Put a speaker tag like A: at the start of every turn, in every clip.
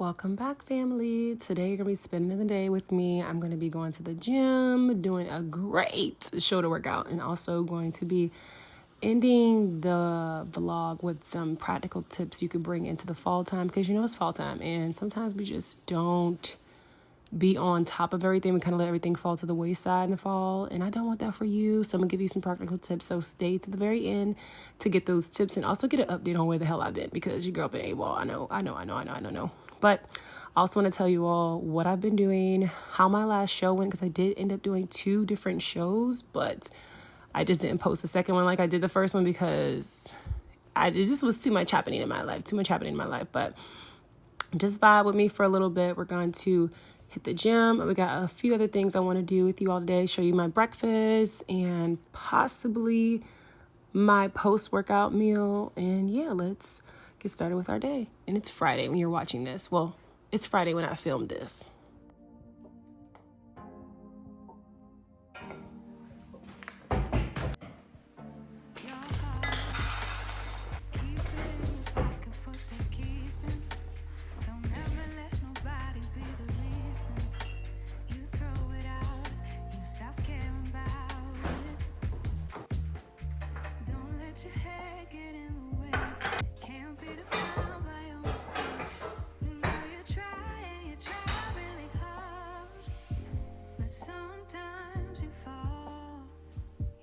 A: Welcome back, family. Today you're gonna be spending the day with me. I'm gonna be going to the gym, doing a great shoulder workout, and also going to be ending the vlog with some practical tips you could bring into the fall time, because you know it's fall time and sometimes we just don't be on top of everything. We kind of let everything fall to the wayside in the fall, and I don't want that for you. So I'm gonna give you some practical tips, so stay to the very end to get those tips and also get an update on where the hell I've been, because your girl been AWOL. I know. But I also want to tell you all what I've been doing, how my last show went, because I did end up doing 2 different shows, but I just didn't post the second one like I did the first one because it just was too much happening in my life. But just vibe with me for a little bit. We're going to hit the gym. We got a few other things I want to do with you all today. Show you my breakfast and possibly my post-workout meal. And yeah, let's get started with our day. And it's Friday when you're watching this. Well, it's Friday when I filmed this.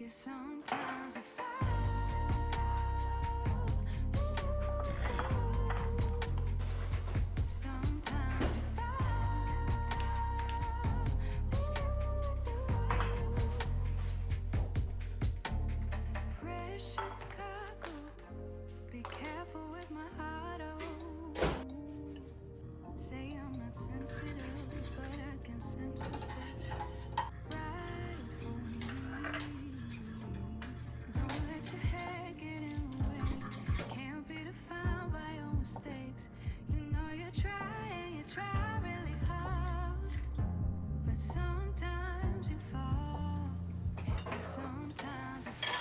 B: Sometimes you fall. Sometimes you fall. Precious cargo. Be careful with my heart. Oh, say I'm not sensitive, but I can sense it. Your head get in the way. Can't be defined by your mistakes. You know you try really hard, but sometimes you fall. And sometimes you fall.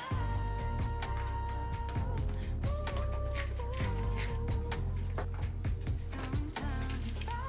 B: Sometimes you fall.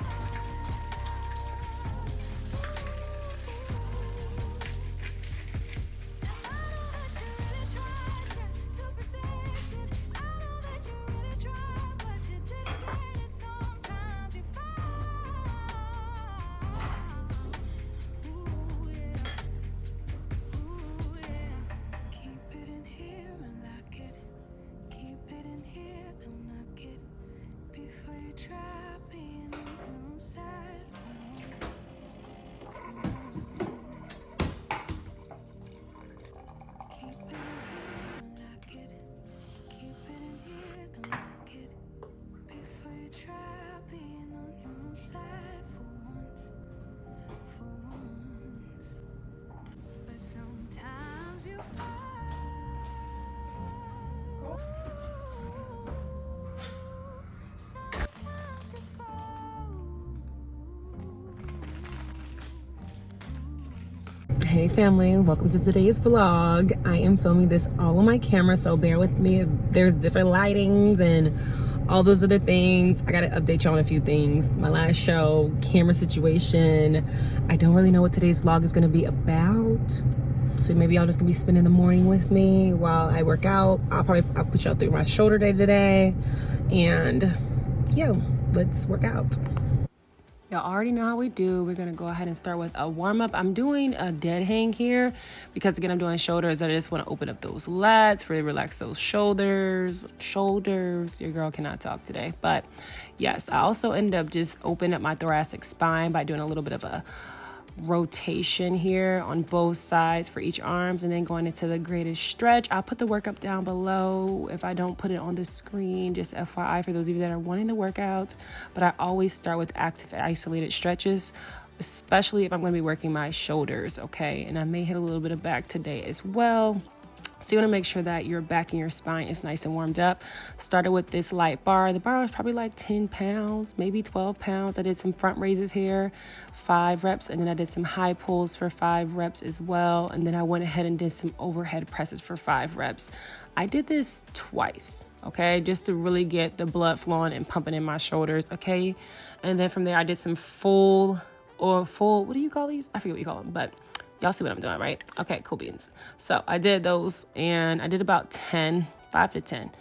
B: Sometimes you fall. Sometimes you fall.
A: Hey family, welcome to today's vlog. I am filming this all on my camera, so bear with me. There's different lightings and all those other things. I gotta update you on a few things. My last show, camera situation. I don't really know what today's vlog is gonna be about. So maybe y'all just gonna be spending the morning with me while I work out. I'll put y'all through my shoulder day today. And yeah, let's work out. Y'all already know how we do. We're gonna go ahead and start with a warm-up. I'm doing a dead hang here because again, I'm doing shoulders. I just wanna open up those lats, really relax those shoulders. Your girl cannot talk today. But yes, I also end up just opening up my thoracic spine by doing a little bit of a rotation here on both sides for each arms, and then going into the greatest stretch. I'll put the workup down below if I don't put it on the screen, just FYI for those of you that are wanting the workout. But I always start with active isolated stretches, especially if I'm going to be working my shoulders, okay? And I may hit a little bit of back today as well. So you want to make sure that your back and your spine is nice and warmed up. Started with this light bar. The bar was probably like 10 pounds, maybe 12 pounds. I did some front raises here, 5 reps. And then I did some high pulls for 5 reps as well. And then I went ahead and did some overhead presses for 5 reps. I did this twice, okay, just to really get the blood flowing and pumping in my shoulders, okay? And then from there, I did some full, what do you call these? I forget what you call them, but y'all see what I'm doing, right? Okay, cool beans. So I did those, and I did about 10, 5 to 10.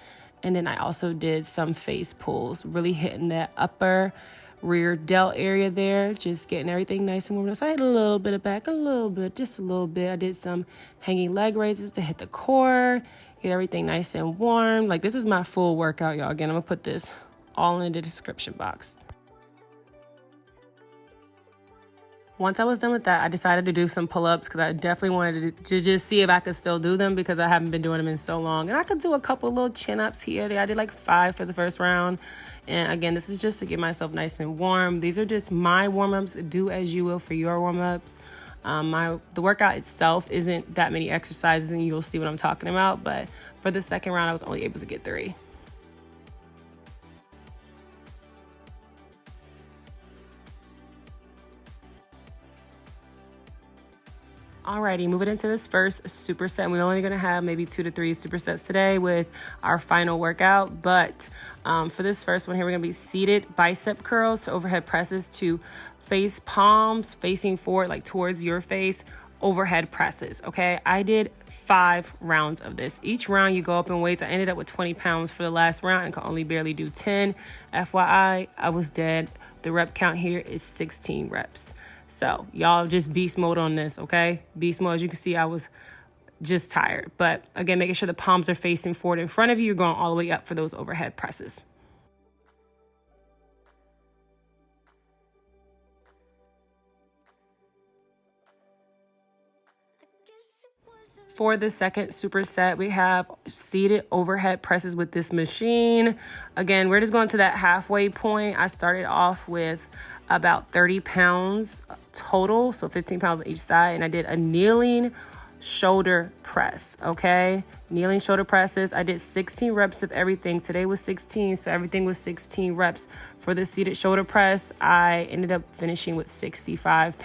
A: And then I also did some face pulls, really hitting that upper rear delt area there, just getting everything nice and warm. So I had a little bit of back, just a little bit. I did some hanging leg raises to hit the core, get everything nice and warm. Like, this is my full workout, y'all. Again, I'm gonna put this all in the description box. Once I was done with that, I decided to do some pull-ups because I definitely wanted to just see if I could still do them because I haven't been doing them in so long. And I could do a couple little chin-ups here. I did like 5 for the first round. And again, this is just to get myself nice and warm. These are just my warm-ups. Do as you will for your warm-ups. The workout itself isn't that many exercises, and you'll see what I'm talking about. But for the second round, I was only able to get 3. Alrighty, moving into this first superset. We're only going to have maybe 2 to 3 supersets today with our final workout. But for this first one here, we're going to be seated bicep curls to overhead presses to face palms facing forward, like towards your face, overhead presses. Okay, I did 5 rounds of this. Each round you go up in weights. I ended up with 20 pounds for the last round and could only barely do 10. FYI, I was dead. The rep count here is 16 reps. So y'all just beast mode on this, okay? Beast mode. As you can see, I was just tired. But again, making sure the palms are facing forward in front of you. You're going all the way up for those overhead presses. For the second superset, we have seated overhead presses with this machine. Again, we're just going to that halfway point. I started off with about 30 pounds total, so 15 pounds on each side, and I did a kneeling shoulder press, okay? Kneeling shoulder presses. I did 16 reps of everything. Today was 16, so everything was 16 reps. For the seated shoulder press, I ended up finishing with 60 pounds.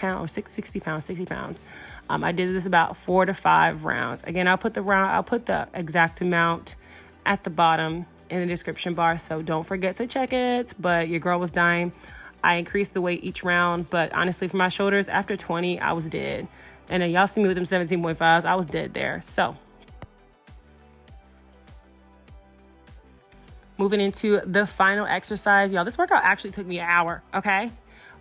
A: I did this about 4 to 5 rounds. Again, I'll put the exact amount at the bottom in the description bar, so don't forget to check it. But your girl was dying. I increased the weight each round, but honestly, for my shoulders, after 20, I was dead. And then y'all see me with them 17.5s, I was dead there. So moving into the final exercise, y'all, this workout actually took me an hour, okay?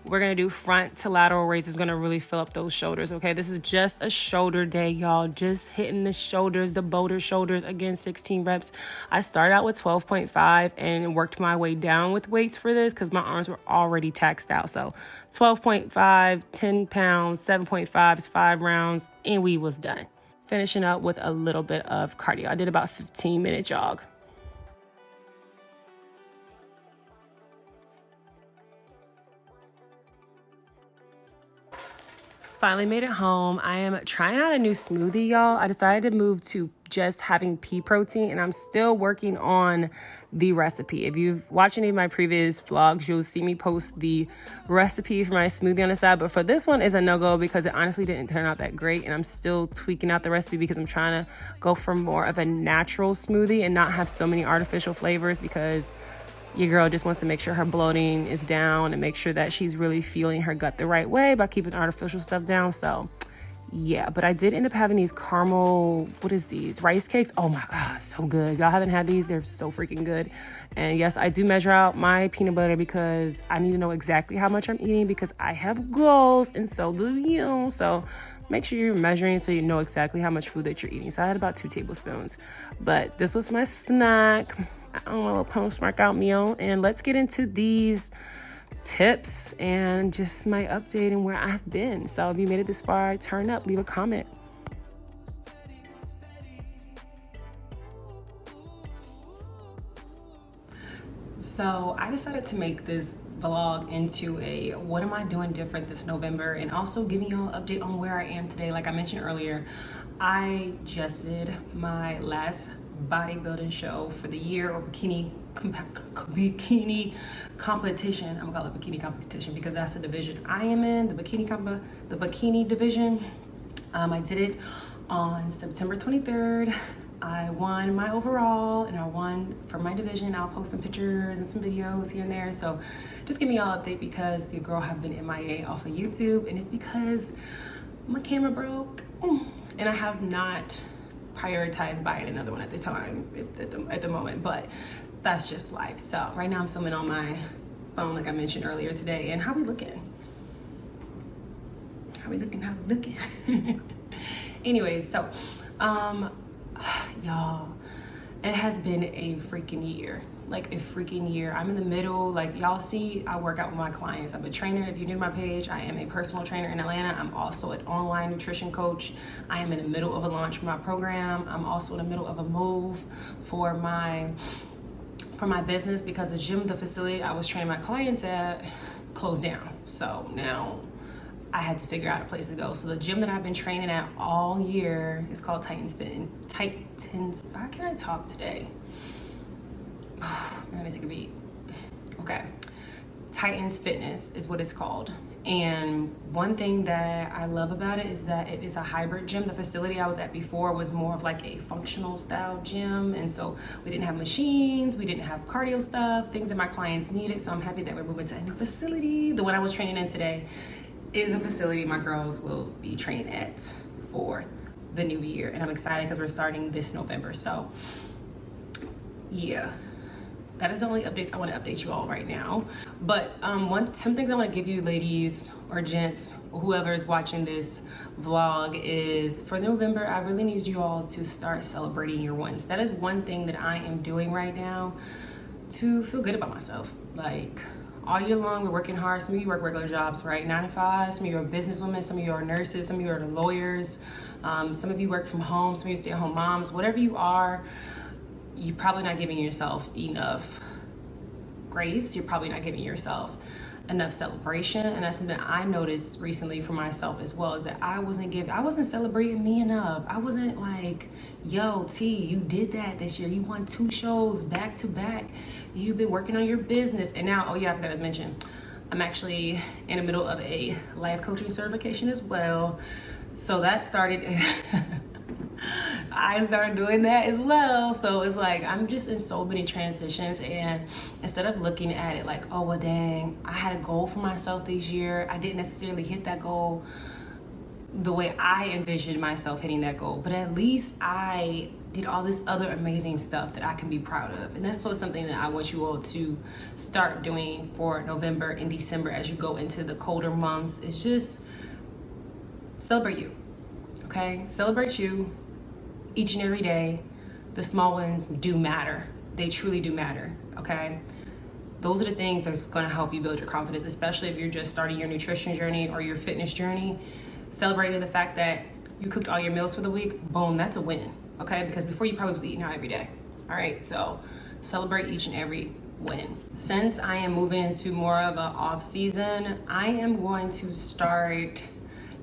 A: We're going to do front to lateral raises. Going to really fill up those shoulders, okay? This is just a shoulder day, y'all. Just hitting the shoulders, the boulder shoulders. Again, 16 reps. I started out with 12.5 and worked my way down with weights for this because my arms were already taxed out. So 12.5, 10 pounds, 7.5 is 5 rounds, and we was done. Finishing up with a little bit of cardio. I did about 15-minute jog. Finally made it home. I am trying out a new smoothie, y'all. I decided to move to just having pea protein, and I'm still working on the recipe. If you've watched any of my previous vlogs, you'll see me post the recipe for my smoothie on the side. But for this one is a no-go because it honestly didn't turn out that great, and I'm still tweaking out the recipe because I'm trying to go for more of a natural smoothie and not have so many artificial flavors because your girl just wants to make sure her bloating is down and make sure that she's really fueling her gut the right way by keeping artificial stuff down. So yeah, but I did end up having these caramel, rice cakes. Oh my God, so good. Y'all haven't had these? They're so freaking good. And yes, I do measure out my peanut butter because I need to know exactly how much I'm eating because I have goals and so do you. So make sure you're measuring so you know exactly how much food that you're eating. So I had about 2 tablespoons, but this was my snack. A little post-workout meal, and let's get into these tips and just my update and where I've been. So if you made it this far, turn up, leave a comment. So I decided to make this vlog into a what am I doing different this November, and also giving you all an update on where I am today. Like I mentioned earlier, I just did my last bodybuilding show for the year, or bikini competition. I'm gonna call it bikini competition because that's the division I am in, the bikini division. I did it on September 23rd. I won my overall and I won for my division. I'll post some pictures and some videos here and there. So just give me all update because your girl have been MIA off of YouTube, and it's because my camera broke and I have not prioritized buying another one at the time, at the moment, but that's just life. So right now I'm filming on my phone like I mentioned earlier today. And how we looking? Anyways, so y'all, it has been a freaking year, like a freaking year. I'm in the middle, like y'all see, I work out with my clients. I'm a trainer. If you're new to my page, I am a personal trainer in Atlanta. I'm also an online nutrition coach. I am in the middle of a launch for my program. I'm also in the middle of a move for my business because the gym, the facility I was training my clients at closed down. So now I had to figure out a place to go. So the gym that I've been training at all year is called Titans. How can I talk today? I'm gonna take a beat. Okay. Titans Fitness is what it's called. And one thing that I love about it is that it is a hybrid gym. The facility I was at before was more of like a functional style gym. And so we didn't have machines, we didn't have cardio stuff, things that my clients needed. So I'm happy that we're moving to a new facility. The one I was training in today is a facility my girls will be training at for the new year. And I'm excited because we're starting this November. So yeah, that is the only updates I want to update you all right now. But some things I want to give you ladies or gents, or whoever is watching this vlog, is for November, I really need you all to start celebrating your wins. That is one thing that I am doing right now to feel good about myself. Like, all year long, we're working hard. Some of you work regular jobs, right? 9 to 5. Some of you are businesswomen. Some of you are nurses. Some of you are lawyers. Some of you work from home. Some of you stay-at-home moms. Whatever you are, you're probably not giving yourself enough grace. You're probably not giving yourself enough celebration. And that's something I noticed recently for myself as well, is that I wasn't celebrating me enough. I wasn't like, yo, T, you did that this year. You won 2 shows back to back. You've been working on your business. And now, oh yeah, I forgot to mention, I'm actually in the middle of a life coaching certification as well. So that started, I started doing that as well. So it's like, I'm just in so many transitions, and instead of looking at it like, oh, well, dang, I had a goal for myself this year. I didn't necessarily hit that goal the way I envisioned myself hitting that goal, but at least I did all this other amazing stuff that I can be proud of. And that's something that I want you all to start doing for November and December as you go into the colder months. It's just celebrate you, okay? Celebrate you each and every day. The small wins do matter. They truly do matter, okay? Those are the things that's gonna help you build your confidence, especially if you're just starting your nutrition journey or your fitness journey. Celebrating the fact that you cooked all your meals for the week, boom, that's a win, okay? Because before you probably was eating out every day, all right? So celebrate each and every win. Since I am moving into more of an off season, I am going to start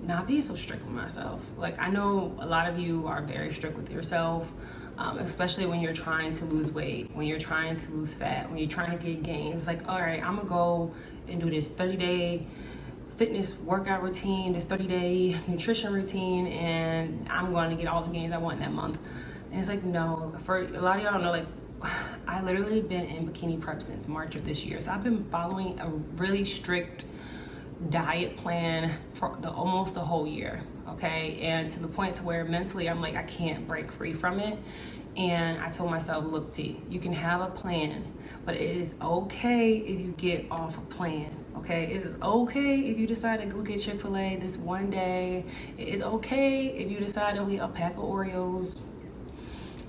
A: not being so strict with myself. Like, I know a lot of you are very strict with yourself, especially when you're trying to lose weight, when you're trying to lose fat, when you're trying to get gains. It's like, all right, I'm gonna go and do this 30-day fitness workout routine, this 30-day nutrition routine, and I'm going to get all the gains I want in that month. And it's like, no. For a lot of y'all don't know, like, I literally been in bikini prep since March of this year. So I've been following a really strict diet plan for almost the whole year, okay? And to the point to where mentally I'm like, I can't break free from it. And I told myself, look, T, you can have a plan, but it is okay if you get off a plan, okay? It is okay if you decide to go get Chick-fil-A this one day. It is okay if you decide to eat a pack of Oreos.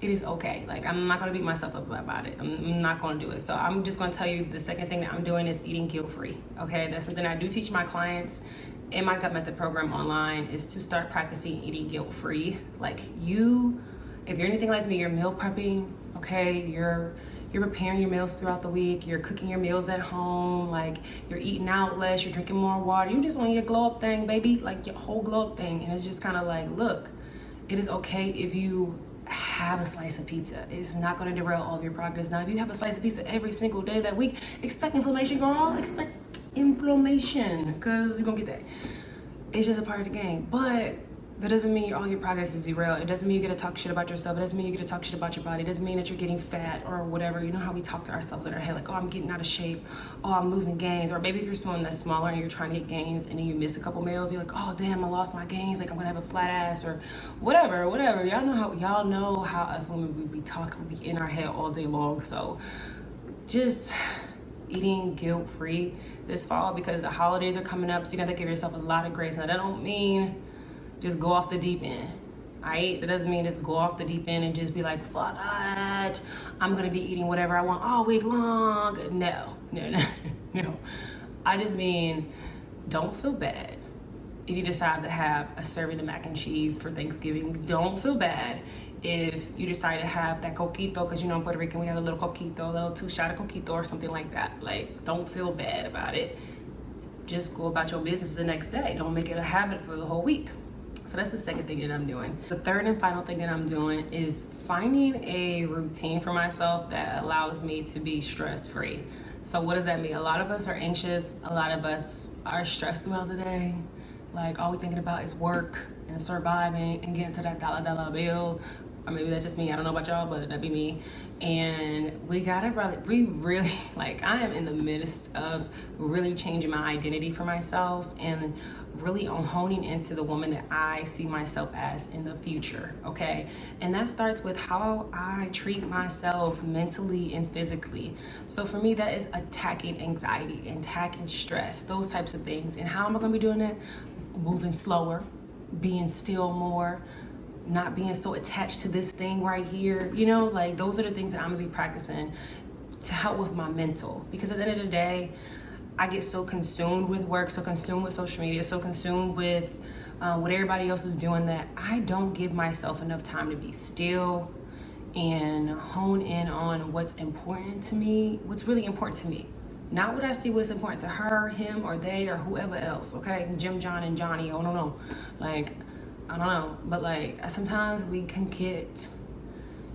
A: It is okay. Like, I'm not gonna beat myself up about it. I'm not gonna do it. So I'm just gonna tell you the second thing that I'm doing is eating guilt-free, okay? That's something I do teach my clients in my Gut Method program online, is to start practicing eating guilt-free. Like, if you're anything like me, you're meal prepping, okay? You're you're preparing your meals throughout the week, you're cooking your meals at home, like you're eating out less, you're drinking more water, you just on your glow up thing, baby, like your whole glow up thing. And it's just kind of like, look, it is okay if you have a slice of pizza. It's not going to derail all of your progress. Now, if you have a slice of pizza every single day that week, expect inflammation, girl. Expect inflammation, because you're going to get that. It's just a part of the game. But that doesn't mean all your progress is derailed. It doesn't mean you get to talk shit about yourself. It doesn't mean you get to talk shit about your body. It doesn't mean that you're getting fat or whatever. You know how we talk to ourselves in our head, like, oh, I'm getting out of shape. Oh, I'm losing gains. Or maybe if you're someone that's smaller and you're trying to get gains and then you miss a couple meals, you're like, oh, damn, I lost my gains. Like, I'm gonna have a flat ass or whatever. Y'all know how us women, we be talking, we be in our head all day long. So just eating guilt-free this fall, because the holidays are coming up. So you gotta give yourself a lot of grace. Now, that don't mean just go off the deep end. That doesn't mean just go off the deep end and just be like, fuck it, I'm gonna be eating whatever I want all week long. No. I just mean, don't feel bad if you decide to have a serving of mac and cheese for Thanksgiving. Don't feel bad if you decide to have that coquito, because you know in Puerto Rican we have a little coquito, a little 2-shot of coquito or something like that. Like, don't feel bad about it. Just go about your business the next day. Don't make it a habit for the whole week. So that's the second thing that I'm doing. The third and final thing that I'm doing is finding a routine for myself that allows me to be stress-free. So what does that mean? A lot of us are anxious. A lot of us are stressed throughout the day. Like, all we're thinking about is work and surviving and getting to that dollar bill. Or maybe that's just me. I don't know about y'all, but that'd be me. And we really, like, I am in the midst of really changing my identity for myself and really on honing into the woman that I see myself as in the future, okay? And that starts with how I treat myself mentally and physically. So for me, that is attacking anxiety, attacking stress, those types of things. And how am I gonna be doing that? Moving slower, being still more, not being so attached to this thing right here. You know, like, those are the things that I'm gonna be practicing to help with my mental. Because at the end of the day, I get so consumed with work, so consumed with social media, so consumed with what everybody else is doing, that I don't give myself enough time to be still and hone in on what's important to me, what's really important to me. Not what I see what's important to her, him, or they, or whoever else, okay? Jim, John, and Johnny, oh, no. Like, I don't know. But, like, sometimes we can get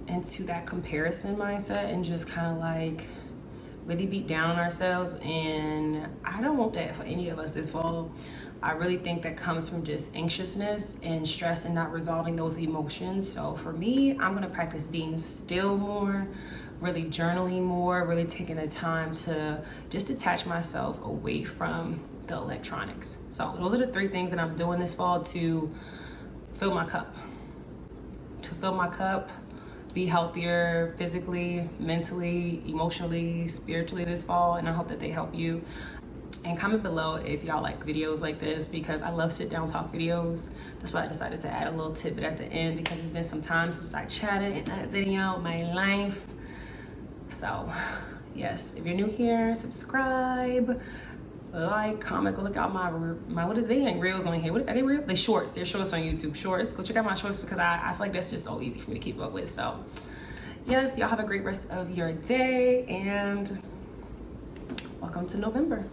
A: into that comparison mindset and just kind of, like, really beat down on ourselves. And I don't want that for any of us this fall. I really think that comes from just anxiousness and stress and not resolving those emotions. So for me, I'm going to practice being still more, really journaling more, really taking the time to just detach myself away from the electronics. So those are the 3 things that I'm doing this fall to fill my cup. Be healthier physically, mentally, emotionally, spiritually this fall, and I hope that they help you. And comment below if y'all like videos like this, because I love sit down talk videos. That's why I decided to add a little tidbit at the end, because it's been some time since I chatted and updating y'all my life. So yes, if you're new here, subscribe, like, comment, go look out my what are they ain't reels on here? What are they reels? They're shorts on YouTube. Shorts. Go check out my shorts, because I feel like that's just so easy for me to keep up with. So yes, y'all have a great rest of your day, and welcome to November.